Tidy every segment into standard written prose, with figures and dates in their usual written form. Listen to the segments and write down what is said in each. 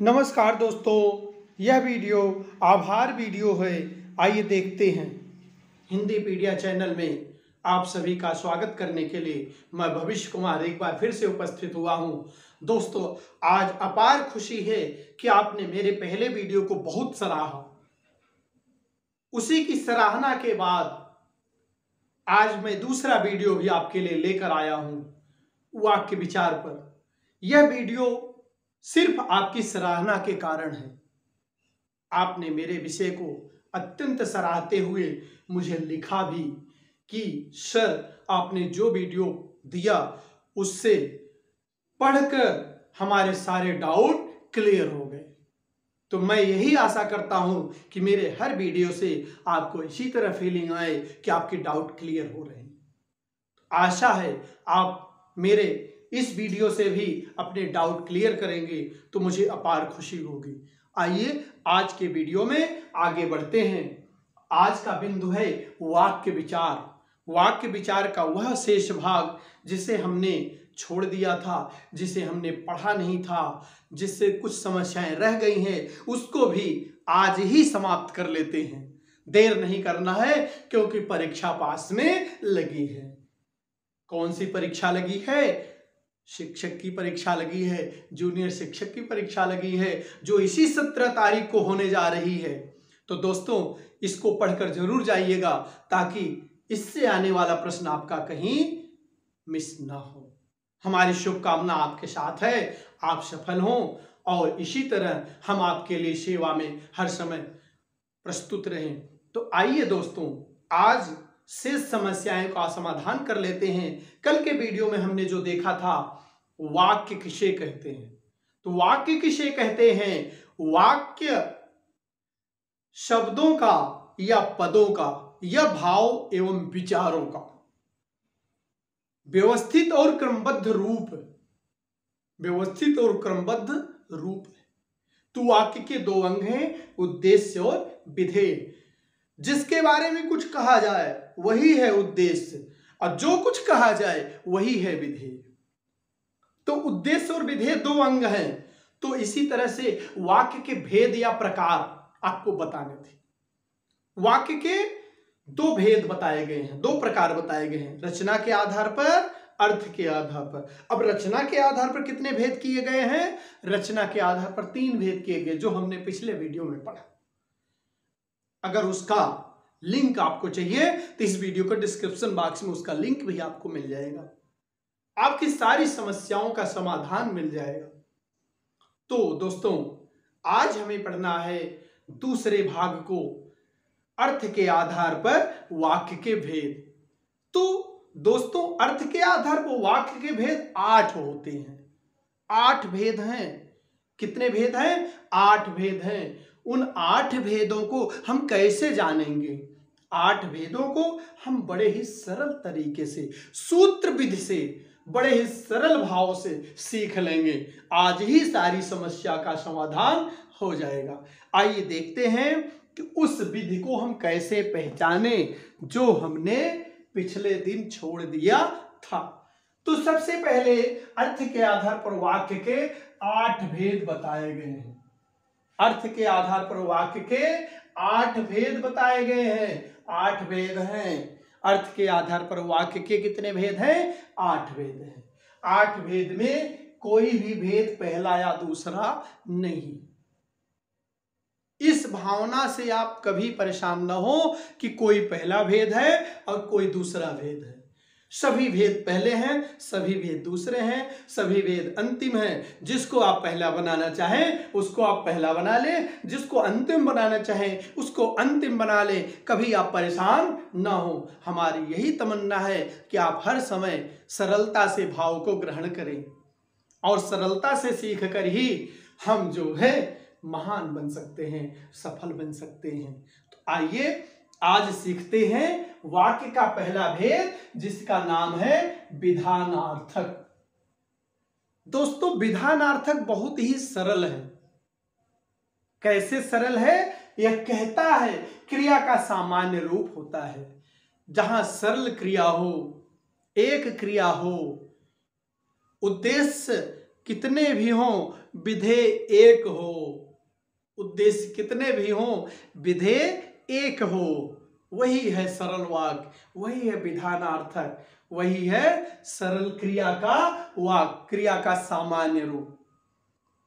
नमस्कार दोस्तों, यह वीडियो आभार वीडियो है। आइए देखते हैं। हिंदी पीडिया चैनल में आप सभी का स्वागत करने के लिए मैं भविष्य कुमार एक बार फिर से उपस्थित हुआ हूं। दोस्तों, आज अपार खुशी है कि आपने मेरे पहले वीडियो को बहुत सराहा। उसी की सराहना के बाद आज मैं दूसरा वीडियो भी आपके लिए लेकर आया हूं, वाक्य विचार पर। यह वीडियो सिर्फ आपकी सराहना के कारण है। आपने मेरे विषय को अत्यंत सराहते हुए मुझे लिखा भी कि सर, आपने जो वीडियो दिया उससे पढ़कर हमारे सारे डाउट क्लियर हो गए। तो मैं यही आशा करता हूं कि मेरे हर वीडियो से आपको इसी तरह फीलिंग आए कि आपके डाउट क्लियर हो रहे हैं। आशा है आप मेरे इस वीडियो से भी अपने डाउट क्लियर करेंगे तो मुझे अपार खुशी होगी। आइए आज के वीडियो में आगे बढ़ते हैं। आज का बिंदु है वाक्य विचार। वाक्य विचार का वह शेष भाग जिसे हमने छोड़ दिया था, जिसे हमने पढ़ा नहीं था, जिससे कुछ समस्याएं रह गई हैं, उसको भी आज ही समाप्त कर लेते हैं। देर नहीं करना है क्योंकि परीक्षा पास में लगी है। कौन सी परीक्षा लगी है? शिक्षक की परीक्षा लगी है, जूनियर शिक्षक की परीक्षा लगी है, जो इसी 17 तारीख को होने जा रही है। तो दोस्तों, इसको पढ़कर जरूर जाइएगा ताकि इससे आने वाला प्रश्न आपका कहीं मिस ना हो। हमारी शुभकामना आपके साथ है, आप सफल हों और इसी तरह हम आपके लिए सेवा में हर समय प्रस्तुत रहें। तो आइए दोस्तों, आज शेष समस्याएं का समाधान कर लेते हैं। कल के वीडियो में हमने जो देखा था, वाक्य किसे कहते हैं। तो वाक्य किसे कहते हैं? वाक्य शब्दों का या पदों का या भाव एवं विचारों का व्यवस्थित और क्रमबद्ध रूप। व्यवस्थित और क्रमबद्ध रूप। तो वाक्य के दो अंग हैं, उद्देश्य और विधेय। जिसके बारे में कुछ कहा जाए वही है उद्देश्य और जो कुछ कहा जाए वही है विधेय। तो उद्देश्य और विधेय दो अंग हैं। तो इसी तरह से वाक्य के भेद या प्रकार आपको बताने थे। वाक्य के दो भेद बताए गए हैं, दो प्रकार बताए गए हैं, रचना के आधार पर, अर्थ के आधार पर। अब रचना के आधार पर कितने भेद किए गए हैं? रचना के आधार पर 3 भेद किए गए, जो हमने पिछले वीडियो में पढ़ा। अगर उसका लिंक आपको चाहिए तो इस वीडियो के डिस्क्रिप्शन बॉक्स में उसका लिंक भी आपको मिल जाएगा। आपकी सारी समस्याओं का समाधान मिल जाएगा। तो दोस्तों, आज हमें पढ़ना है दूसरे भाग को, अर्थ के आधार पर वाक्य के भेद। तो दोस्तों, अर्थ के आधार पर वाक्य के भेद 8 होते हैं। 8 भेद हैं। कितने भेद हैं? 8 भेद हैं। उन 8 भेदों को हम कैसे जानेंगे? 8 भेदों को हम बड़े ही सरल तरीके से, सूत्र विधि से, बड़े ही सरल भाव से सीख लेंगे। आज ही सारी समस्या का समाधान हो जाएगा। आइए देखते हैं कि उस विधि को हम कैसे पहचाने जो हमने पिछले दिन छोड़ दिया था। तो सबसे पहले अर्थ के आधार पर वाक्य के 8 भेद बताए गए हैं। अर्थ के आधार पर वाक्य के 8 भेद बताए गए हैं। 8 भेद हैं। अर्थ के आधार पर वाक्य के कितने भेद हैं? 8 भेद हैं। 8 भेद में कोई भी भेद पहला या दूसरा नहीं। इस भावना से आप कभी परेशान न हो कि कोई पहला भेद है और कोई दूसरा भेद है। सभी भेद पहले हैं, सभी भेद दूसरे हैं, सभी भेद अंतिम हैं। जिसको आप पहला बनाना चाहें उसको आप पहला बना लें, जिसको अंतिम बनाना चाहें उसको अंतिम बना लें। कभी आप परेशान ना हो। हमारी यही तमन्ना है कि आप हर समय सरलता से भाव को ग्रहण करें और सरलता से सीख कर ही हम जो है महान बन सकते हैं, सफल बन सकते हैं। तो आइए आज सीखते हैं वाक्य का पहला भेद, जिसका नाम है विधानार्थक। दोस्तों, विधानार्थक बहुत ही सरल है। कैसे सरल है? यह कहता है क्रिया का सामान्य रूप होता है। जहां सरल क्रिया हो, एक क्रिया हो, उद्देश्य कितने भी हों विधेय एक हो। उद्देश्य कितने भी हों विधेय एक हो। वही है सरल वाक्य, वही है विधानार्थक, वही है सरल क्रिया का वाक्य, क्रिया का सामान्य रूप।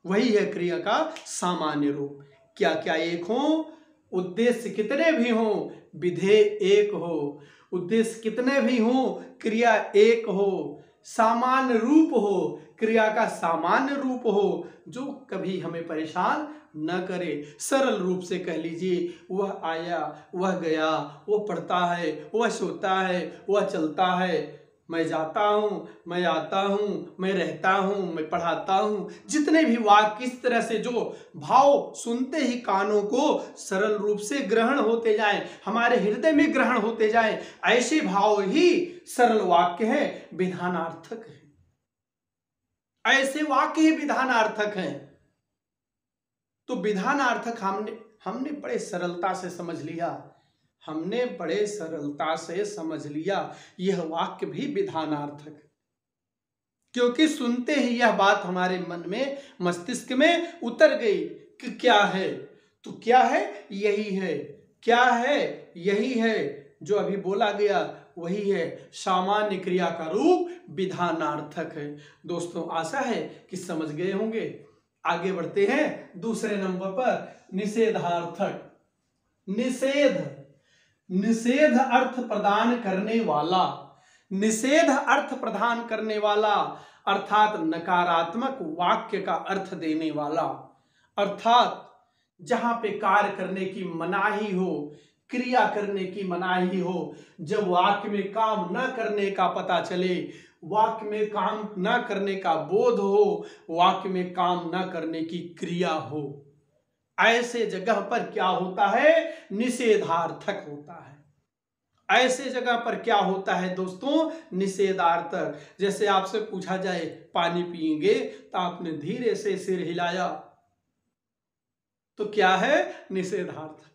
वही है क्रिया का सामान्य रूप। क्या क्या एक हो? उद्देश्य कितने भी हों विधेय एक हो। उद्देश्य कितने भी हों क्रिया एक हो। सामान्य रूप हो, क्रिया का सामान्य रूप हो, जो कभी हमें परेशान न करे। सरल रूप से कह लीजिए, वह आया, वह गया, वो पढ़ता है, वह सोता है, वह चलता है, मैं जाता हूँ, मैं आता हूँ, मैं रहता हूँ, मैं पढ़ाता हूँ। जितने भी वाक्य इस तरह से जो भाव सुनते ही कानों को सरल रूप से ग्रहण होते जाएं, हमारे हृदय में ग्रहण होते जाएं, ऐसे भाव ही सरल वाक्य है, विधानार्थक है। ऐसे वाक्य ही विधानार्थक हैं। तो विधानार्थक हमने बड़े सरलता से समझ लिया, हमने बड़े सरलता से समझ लिया यह वाक्य भी विधानार्थक है, क्योंकि सुनते ही यह बात हमारे मन में, मस्तिष्क में उतर गई कि क्या है। तो क्या है? यही है। क्या है? यही है। जो अभी बोला गया वही है, सामान्य क्रिया का रूप विधानार्थक है। दोस्तों, आशा है कि समझ गए होंगे। आगे बढ़ते हैं दूसरे नंबर पर, निषेधार्थक। निषेध अर्थ प्रदान करने वाला, निषेध अर्थ प्रदान करने वाला अर्थात नकारात्मक वाक्य का अर्थ देने वाला। अर्थात जहां पे कार्य करने की मनाही हो, क्रिया करने की मनाही हो, जब वाक्य में काम न करने का पता चले, वाक्य में काम न करने का बोध हो, वाक्य में काम न करने की क्रिया हो, ऐसे जगह पर क्या होता है? निषेधार्थक होता है। ऐसे जगह पर क्या होता है दोस्तों? निषेधार्थक। जैसे आपसे पूछा जाए पानी पिएंगे, तो आपने धीरे से सिर हिलाया, तो क्या है? निषेधार्थक।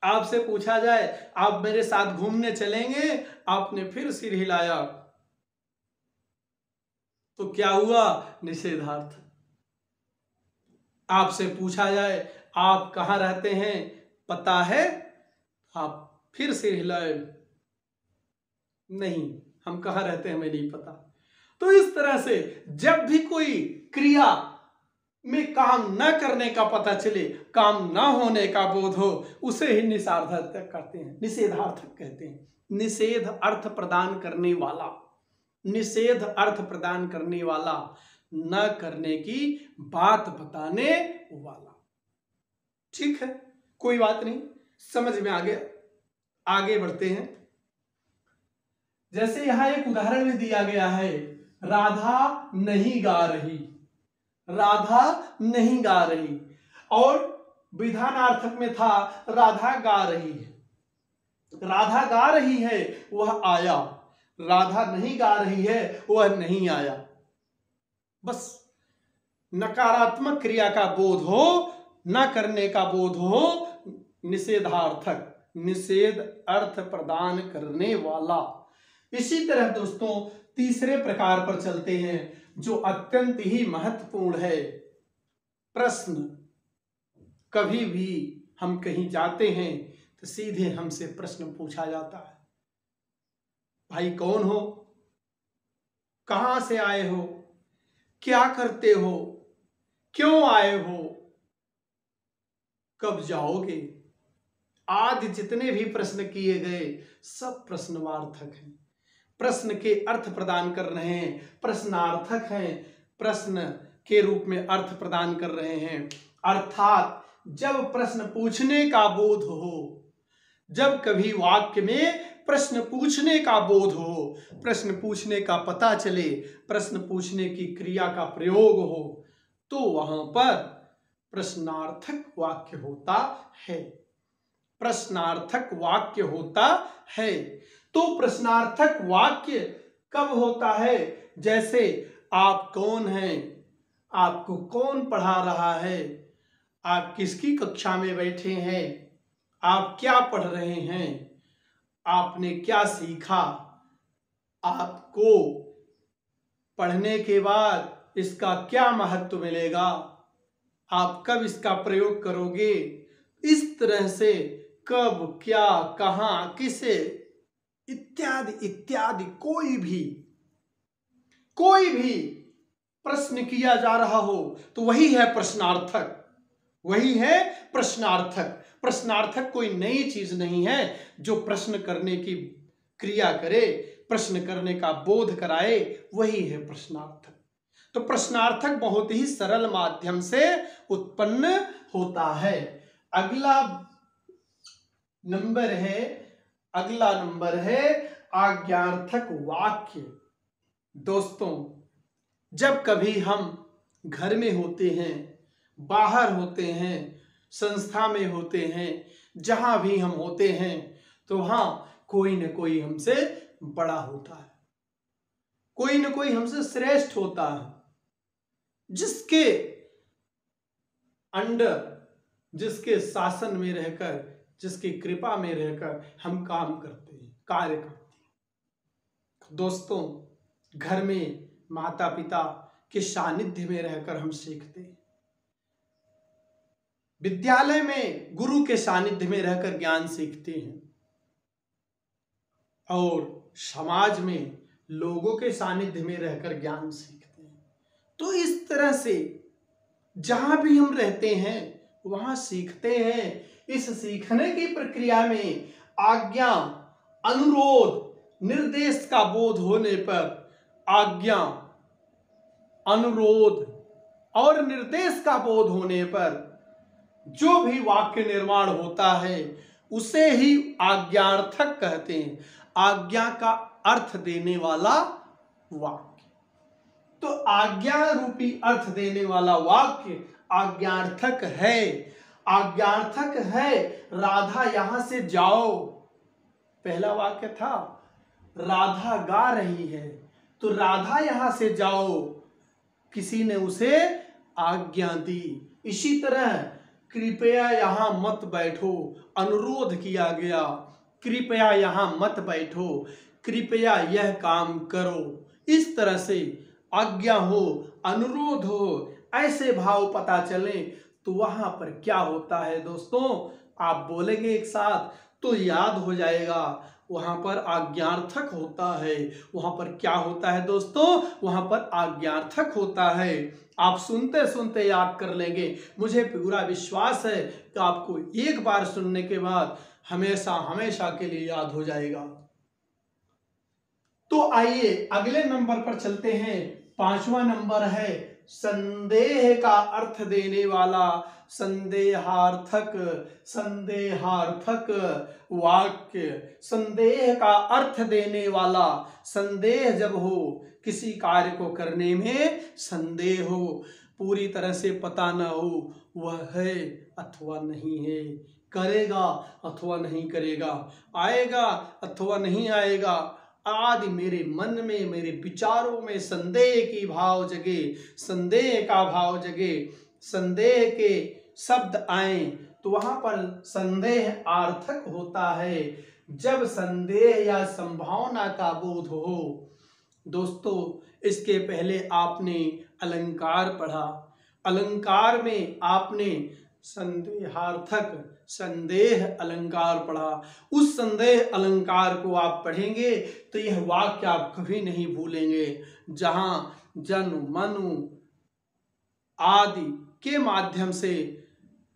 आपसे पूछा जाए आप मेरे साथ घूमने चलेंगे, आपने फिर सिर हिलाया, तो क्या हुआ? निषेधार्थक। आपसे पूछा जाए आप कहाँ रहते हैं, पता है, आप फिर सिर हिलाए, नहीं, हम कहाँ रहते हैं हमें नहीं पता। तो इस तरह से जब भी कोई क्रिया में काम न करने का पता चले, काम न होने का बोध हो, उसे ही निषेधार्थक कहते हैं, निषेधार्थक कहते हैं। निषेध अर्थ प्रदान करने वाला, निषेध अर्थ प्रदान करने वाला, न करने की बात बताने वाला। ठीक है, कोई बात नहीं, समझ में आ गया। आगे बढ़ते हैं। जैसे यहां एक उदाहरण में दिया गया है, राधा नहीं गा रही, राधा नहीं गा रही, और विधानार्थक में था राधा गा रही है। राधा गा रही है, वह आया, राधा नहीं गा रही है, वह नहीं आया। बस नकारात्मक क्रिया का बोध हो, न करने का बोध हो, निषेधार्थक, निषेध अर्थ प्रदान करने वाला। इसी तरह दोस्तों तीसरे प्रकार पर चलते हैं, जो अत्यंत ही महत्वपूर्ण है। प्रश्न। कभी भी हम कहीं जाते हैं तो सीधे हमसे प्रश्न पूछा जाता है, भाई कौन हो, कहां से आए हो, क्या करते हो, क्यों आए हो, कब जाओगे, आदि जितने भी प्रश्न किए गए सब प्रश्नवार्थक हैं, प्रश्न के अर्थ प्रदान कर रहे हैं, प्रश्नार्थक हैं, प्रश्न के रूप में अर्थ प्रदान कर रहे हैं। अर्थात जब प्रश्न पूछने का बोध हो, जब कभी वाक्य में प्रश्न पूछने का बोध हो, प्रश्न पूछने का पता चले, प्रश्न पूछने की क्रिया का प्रयोग हो, तो वहां पर प्रश्नार्थक वाक्य होता है, प्रश्नार्थक वाक्य होता है। तो प्रश्नार्थक वाक्य कब होता है? जैसे आप कौन हैं, आपको कौन पढ़ा रहा है, आप किसकी कक्षा में बैठे हैं, आप क्या पढ़ रहे हैं, आपने क्या सीखा, आपको पढ़ने के बाद इसका क्या महत्व मिलेगा, आप कब इसका प्रयोग करोगे, इस तरह से कब, क्या, कहाँ, किसे, इत्यादि इत्यादि कोई भी प्रश्न किया जा रहा हो तो वही है प्रश्नार्थक, वही है प्रश्नार्थक। प्रश्नार्थक कोई नई चीज नहीं है, जो प्रश्न करने की क्रिया करे, प्रश्न करने का बोध कराए, वही है प्रश्नार्थक। तो प्रश्नार्थक बहुत ही सरल माध्यम से उत्पन्न होता है। अगला नंबर है आज्ञार्थक वाक्य। दोस्तों, जब कभी हम घर में होते हैं, बाहर होते हैं, संस्था में होते हैं, जहां भी हम होते हैं, तो वहां कोई न कोई हमसे बड़ा होता है, कोई न कोई हमसे श्रेष्ठ होता है, जिसके अंडर, जिसके शासन में रहकर, जिसकी कृपा में रहकर हम काम करते हैं, कार्य करते हैं। दोस्तों, घर में माता पिता के सानिध्य में रहकर हम सीखते हैं, विद्यालय में गुरु के सानिध्य में रहकर ज्ञान सीखते हैं, और समाज में लोगों के सानिध्य में रहकर ज्ञान सीखते हैं। तो इस तरह से जहां भी हम रहते हैं वहां सीखते हैं। इस सीखने की प्रक्रिया में आज्ञा, अनुरोध, निर्देश का बोध होने पर, आज्ञा, अनुरोध और निर्देश का बोध होने पर जो भी वाक्य निर्माण होता है उसे ही आज्ञार्थक कहते हैं, आज्ञा का अर्थ देने वाला वाक्य। तो आज्ञा रूपी अर्थ देने वाला वाक्य आज्ञार्थक है। आज्ञार्थक है, राधा यहां से जाओ, पहला वाक्य था राधा गा रही है, तो राधा यहां से जाओ, किसी ने उसे आज्ञा दी। इसी तरह कृपया यहां मत बैठो, अनुरोध किया गया, कृपया यहां मत बैठो, कृपया यह काम करो। इस तरह से आज्ञा हो, अनुरोध हो, ऐसे भाव पता चले तो वहां पर क्या होता है दोस्तों, आप बोलेंगे एक साथ तो याद हो जाएगा। वहां पर आज्ञार्थक होता है। वहां पर क्या होता है दोस्तों, वहां पर आज्ञार्थक होता है। आप सुनते सुनते याद कर लेंगे, मुझे पूरा विश्वास है कि आपको एक बार सुनने के बाद हमेशा हमेशा के लिए याद हो जाएगा। तो आइए अगले नंबर पर चलते हैं। 5वां नंबर है संदेह का अर्थ देने वाला संदेहार्थक वाक्य। संदेह का अर्थ देने वाला, संदेह जब हो, किसी कार्य को करने में संदेह हो, पूरी तरह से पता न हो वह है अथवा नहीं है, करेगा अथवा नहीं करेगा, आएगा अथवा नहीं आएगा आदि मेरे मन में, मेरे विचारों में संदेह की भाव जगे, संदेह का भाव जगे, संदेह के शब्द आए तो वहां पर संदेह आर्थक होता है, जब संदेह या संभावना का बोध हो। दोस्तों, इसके पहले आपने अलंकार पढ़ा, अलंकार में आपने संदेहार्थक, संदेह अलंकार पढ़ा। उस संदेह अलंकार को आप पढ़ेंगे तो यह वाक्य आप कभी नहीं भूलेंगे, जहां जनु मनु आदि के माध्यम से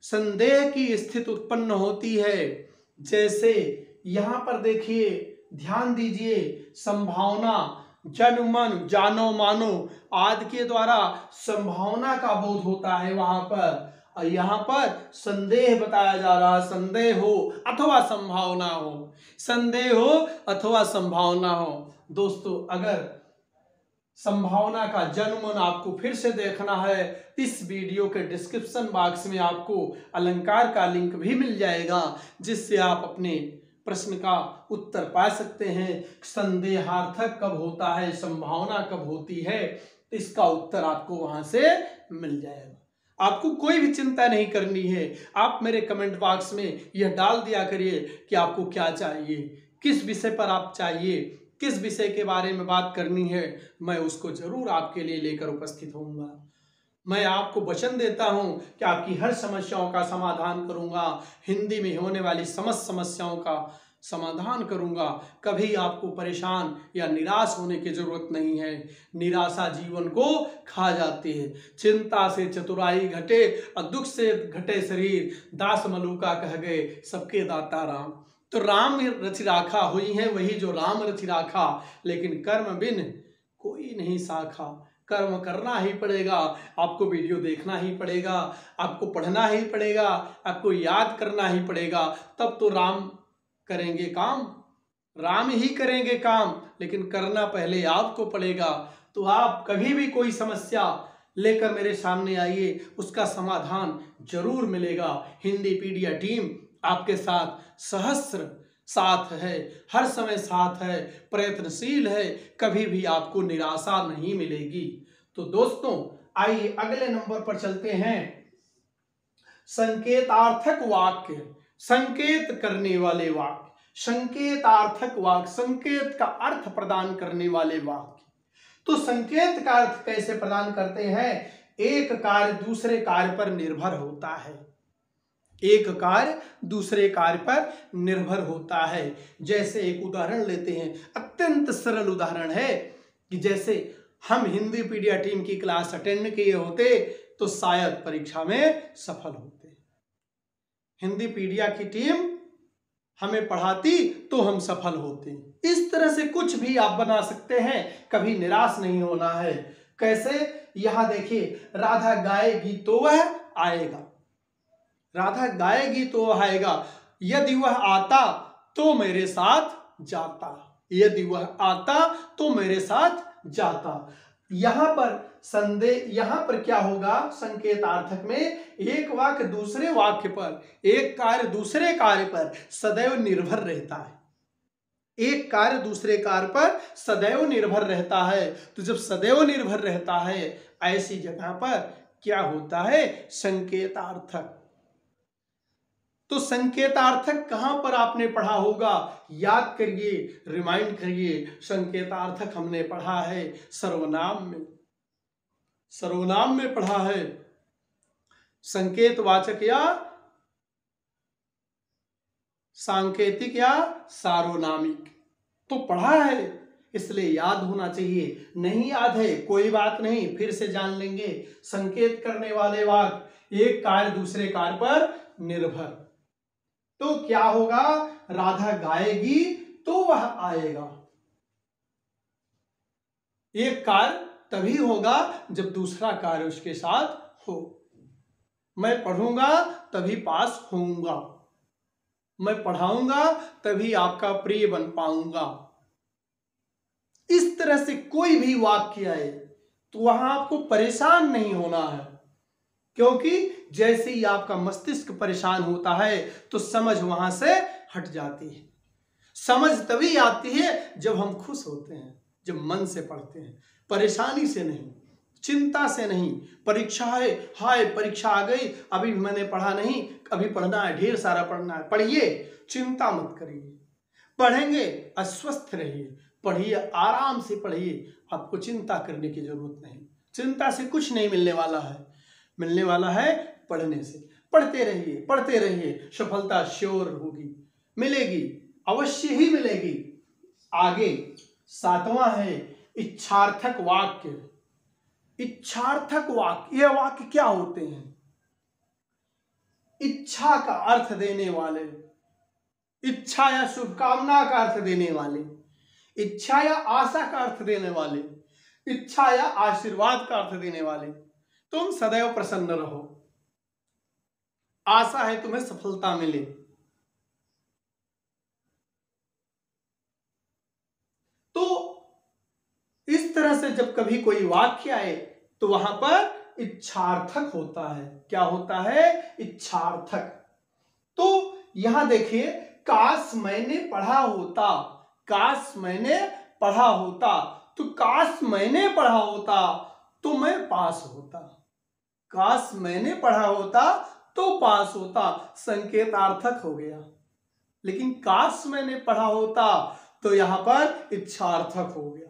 संदेह की स्थिति उत्पन्न होती है। जैसे यहां पर देखिए, ध्यान दीजिए, संभावना, जनु मन, जानो मानो आदि के द्वारा संभावना का बोध होता है वहां पर, और यहां पर संदेह बताया जा रहा है, संदेह हो अथवा संभावना हो, संदेह हो अथवा संभावना हो। दोस्तों, अगर संभावना का जन्म आपको फिर से देखना है, इस वीडियो के डिस्क्रिप्शन बॉक्स में आपको अलंकार का लिंक भी मिल जाएगा, जिससे आप अपने प्रश्न का उत्तर पा सकते हैं। संदेहार्थक कब होता है, संभावना कब होती है, इसका उत्तर आपको वहां से मिल जाएगा। आपको कोई भी चिंता नहीं करनी है। आप मेरे कमेंट बॉक्स में यह डाल दिया करिए कि आपको क्या चाहिए, किस विषय पर आप चाहिए, किस विषय के बारे में बात करनी है, मैं उसको जरूर आपके लिए लेकर उपस्थित होऊंगा। मैं आपको वचन देता हूं कि आपकी हर समस्याओं का समाधान करूंगा। हिंदी में होने वाली समस्त समस्याओं का समाधान करूंगा। कभी आपको परेशान या निराश होने की जरूरत नहीं है। निराशा जीवन को खा जाती है। चिंता से चतुराई घटे और दुख से घटे शरीर। दास मलूका कह गए सबके दाता राम। तो राम रचि राखा हुई है वही जो राम रचि राखा, लेकिन कर्म बिन कोई नहीं साखा। कर्म करना ही पड़ेगा, आपको वीडियो देखना ही पड़ेगा, आपको पढ़ना ही पड़ेगा, आपको याद करना ही पड़ेगा, तब तो राम करेंगे काम, राम ही करेंगे काम, लेकिन करना पहले आपको पड़ेगा। तो आप कभी भी कोई समस्या लेकर मेरे सामने आइए, उसका समाधान जरूर मिलेगा। हिंदी पीडिया टीम आपके साथ सहस्त्र साथ है, हर समय साथ है, प्रयत्नशील है, कभी भी आपको निराशा नहीं मिलेगी। तो दोस्तों आइए अगले नंबर पर चलते हैं। संकेतार्थक वाक्य, संकेत करने वाले वाक्य, संकेतार्थक वाक्य, संकेत का अर्थ प्रदान करने वाले वाक्य। तो संकेत का अर्थ कैसे प्रदान करते हैं? एक कार्य दूसरे कार्य पर निर्भर होता है। एक कार्य दूसरे कार्य पर निर्भर होता है। जैसे एक उदाहरण लेते हैं, अत्यंत सरल उदाहरण है कि जैसे हम हिंदी पीडिया टीम की क्लास अटेंड किए होते तो शायद परीक्षा में सफल होते। हिंदी पीडिया की टीम हमें पढ़ाती तो हम सफल होते। इस तरह से कुछ भी आप बना सकते हैं, कभी निराश नहीं होना है। कैसे? यहां देखिए, राधा गाएगी तो वह आएगा, राधा गाएगी तो वह आएगा। यदि वह आता तो मेरे साथ जाता, यदि वह आता तो मेरे साथ जाता। यहां पर संदेह, यहां पर क्या होगा? संकेतार्थक में एक वाक्य दूसरे वाक्य पर, एक कार्य दूसरे कार्य पर सदैव निर्भर रहता है। एक कार्य दूसरे कार्य पर सदैव निर्भर रहता है। तो जब सदैव निर्भर रहता है, ऐसी जगह पर क्या होता है? संकेतार्थक। तो संकेतार्थक कहां पर आपने पढ़ा होगा? याद करिए, रिमाइंड करिए। संकेतार्थक हमने पढ़ा है सर्वनाम में, सर्वनाम में पढ़ा है। संकेतवाचक या सांकेतिक या सार्वनामिक तो पढ़ा है, इसलिए याद होना चाहिए। नहीं याद है कोई बात नहीं, फिर से जान लेंगे। संकेत करने वाले वाक्य, एक कार्य दूसरे कार्य पर निर्भर। तो क्या होगा? राधा गाएगी तो वह आएगा। एक कार्य तभी होगा जब दूसरा कार्य उसके साथ हो। मैं पढ़ूंगा तभी पास होऊंगा, मैं पढ़ाऊंगा तभी आपका प्रिय बन पाऊंगा। इस तरह से कोई भी वाक्य आए तो वहां आपको परेशान नहीं होना है, क्योंकि जैसे ही आपका मस्तिष्क परेशान होता है तो समझ वहां से हट जाती है। समझ तभी आती है जब हम खुश होते हैं, जब मन से पढ़ते हैं, परेशानी से नहीं, चिंता से नहीं। परीक्षा है, हाय परीक्षा आ गई, अभी मैंने पढ़ा नहीं, अभी पढ़ना है, ढेर सारा पढ़ना है। पढ़िए, चिंता मत करिए। पढ़ेंगे, अस्वस्थ रहिए, पढ़िए, आराम से पढ़िए। आपको चिंता करने की जरूरत नहीं। चिंता से कुछ नहीं मिलने वाला है, मिलने वाला है पढ़ने से। पढ़ते रहिए, पढ़ते रहिए, सफलता श्योर होगी, मिलेगी, अवश्य ही मिलेगी। आगे 7वां है इच्छार्थक वाक्य। इच्छार्थक वाक्य, यह वाक्य क्या होते हैं? इच्छा का अर्थ देने वाले, इच्छा या शुभकामना का अर्थ देने वाले, इच्छा या आशा का अर्थ देने वाले, इच्छा या आशीर्वाद का अर्थ देने वाले। तुम सदैव प्रसन्न रहो, आशा है तुम्हें सफलता मिले। तो इस तरह से जब कभी कोई वाक्य आए तो वहां पर इच्छार्थक होता है। क्या होता है? इच्छार्थक। तो यहां देखिए, काश मैंने पढ़ा होता, काश मैंने पढ़ा होता, तो काश मैंने पढ़ा होता तो मैं पास होता, काश मैंने पढ़ा होता तो पास होता, संकेतार्थक हो गया। लेकिन काश मैंने पढ़ा होता तो यहाँ पर इच्छार्थक हो गया।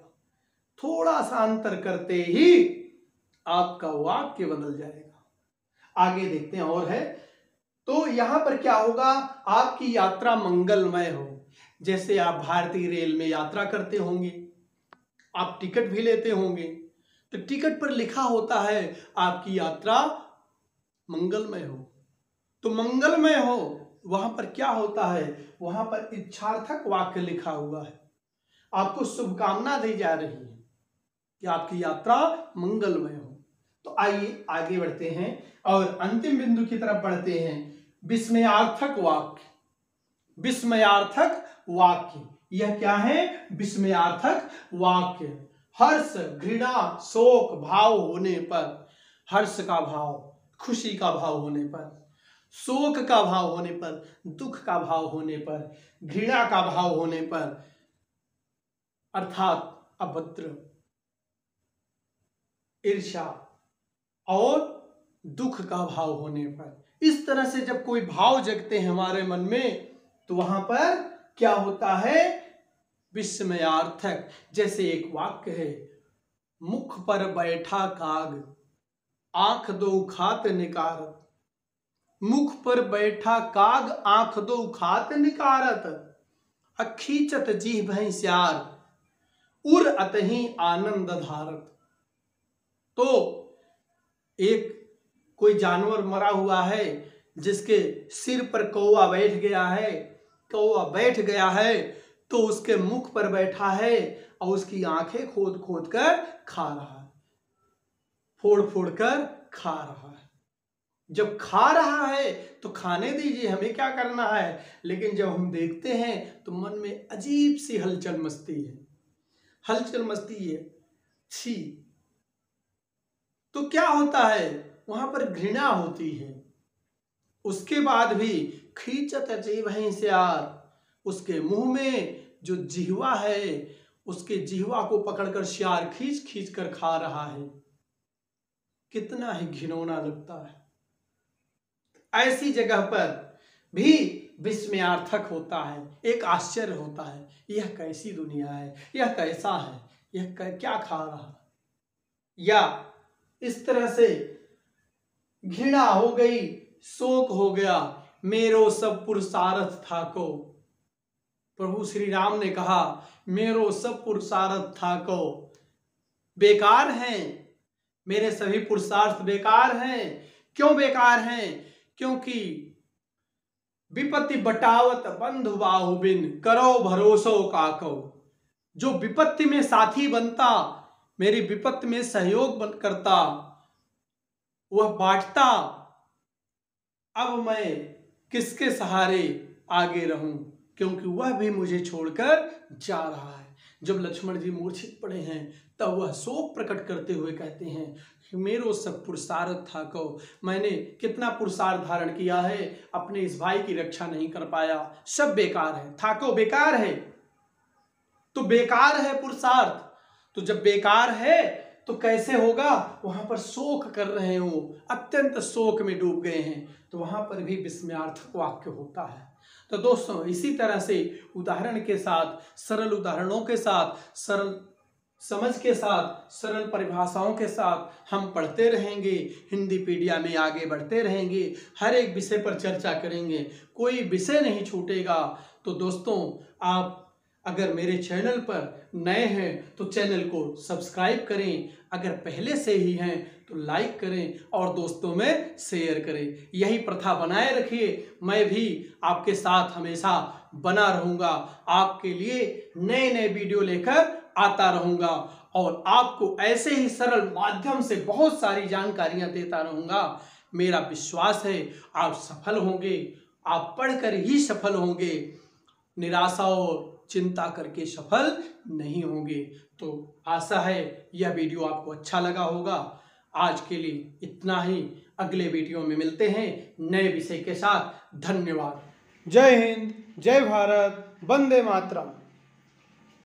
थोड़ा सा अंतर करते ही आपका वाक्य बदल जाएगा। आगे देखते हैं और है, तो यहां पर क्या होगा, आपकी यात्रा मंगलमय हो। जैसे आप भारतीय रेल में यात्रा करते होंगे, आप टिकट भी लेते होंगे, तो टिकट पर लिखा होता है आपकी यात्रा मंगलमय हो। तो मंगलमय हो वहां पर क्या होता है, वहां पर इच्छार्थक वाक्य लिखा हुआ है। आपको शुभकामना दी जा रही है कि आपकी यात्रा मंगलमय हो। तो आइए आगे बढ़ते हैं और अंतिम बिंदु की तरफ बढ़ते हैं, विस्मयार्थक वाक्य। विस्मयार्थक वाक्य, यह क्या है, विस्मयार्थक वाक्य। हर्ष, घृणा, शोक भाव होने पर, हर्ष का भाव, खुशी का भाव होने पर, शोक का भाव होने पर, दुख का भाव होने पर, घृणा का भाव होने पर, अर्थात अभद्र, ईर्ष्या और दुख का भाव होने पर, इस तरह से जब कोई भाव जगते हैं हमारे मन में, तो वहां पर क्या होता है, विस्मयार्थक। जैसे एक वाक्य है, मुख पर बैठा काग आंख दो खात निकारत। मुख पर बैठा काग आंख दो खात निकारत, अखीचत जीभ श्यार उर अतहि आनंद धारत। तो एक कोई जानवर मरा हुआ है जिसके सिर पर कौवा बैठ गया है, कौवा बैठ गया है तो उसके मुख पर बैठा है और उसकी आंखें खोद खोद कर खा रहा है, फोड़ फोड़ कर खा रहा है। जब खा रहा है तो खाने दीजिए, हमें क्या करना है, लेकिन जब हम देखते हैं तो मन में अजीब सी हलचल मचती है, हलचल मचती है, छी। तो क्या होता है, वहां पर घृणा होती है। उसके बाद भी खींचत जीभ श्यार, उसके मुंह में जो जिह्वा है, उसके जिह्वा को पकड़कर श्यार खींच खींच कर खा रहा है। कितना ही घिनौना लगता है। ऐसी जगह पर भी विस्मयार्थक होता है, एक आश्चर्य होता है, यह कैसी दुनिया है, यह कैसा है, यह क्या खा रहा है। या इस तरह से घृणा हो गई, शोक हो गया, मेरो सब पुरुषार्थ था को। प्रभु श्री राम ने कहा मेरो सब पुरुषार्थ था को बेकार हैं, मेरे सभी पुरुषार्थ बेकार हैं। क्यों बेकार हैं, क्योंकि विपत्ति बटावत बंधु बाहु बिन करो भरोसो काको। जो विपत्ति में साथी बनता, मेरी विपत्ति में सहयोग करता, वह बांटता, अब मैं किसके सहारे आगे रहूं, क्योंकि वह भी मुझे छोड़कर जा रहा है। जब लक्ष्मण जी मूर्छित पड़े हैं तब वह शोक प्रकट करते हुए कहते हैं कि मेरो सब पुरुषार्थ था को, मैंने कितना पुरुषार्थ धारण किया है, अपने इस भाई की रक्षा नहीं कर पाया, सब बेकार है। थाको बेकार है, तो बेकार है पुरुषार्थ। तो जब बेकार है तो कैसे होगा, वहां पर शोक कर रहे हो, अत्यंत शोक में डूब गए हैं, तो वहां पर भी विस्मयार्थक वाक्य होता है। तो दोस्तों इसी तरह से उदाहरण के साथ, सरल उदाहरणों के साथ, सरल समझ के साथ, सरल परिभाषाओं के साथ हम पढ़ते रहेंगे, हिंदीपीडिया में आगे बढ़ते रहेंगे, हर एक विषय पर चर्चा करेंगे, कोई विषय नहीं छूटेगा। तो दोस्तों आप अगर मेरे चैनल पर नए हैं तो चैनल को सब्सक्राइब करें, अगर पहले से ही हैं तो लाइक करें और दोस्तों में शेयर करें। यही प्रथा बनाए रखिए, मैं भी आपके साथ हमेशा बना रहूँगा, आपके लिए नए नए वीडियो लेकर आता रहूँगा और आपको ऐसे ही सरल माध्यम से बहुत सारी जानकारियाँ देता रहूँगा। मेरा विश्वास है आप सफल होंगे, आप पढ़कर ही सफल होंगे, निराशा और चिंता करके सफल नहीं होंगे। तो आशा है यह वीडियो आपको अच्छा लगा होगा। आज के लिए इतना ही, अगले वीडियो में मिलते हैं नए विषय के साथ। धन्यवाद। जय हिंद, जय भारत, वंदे मातरम।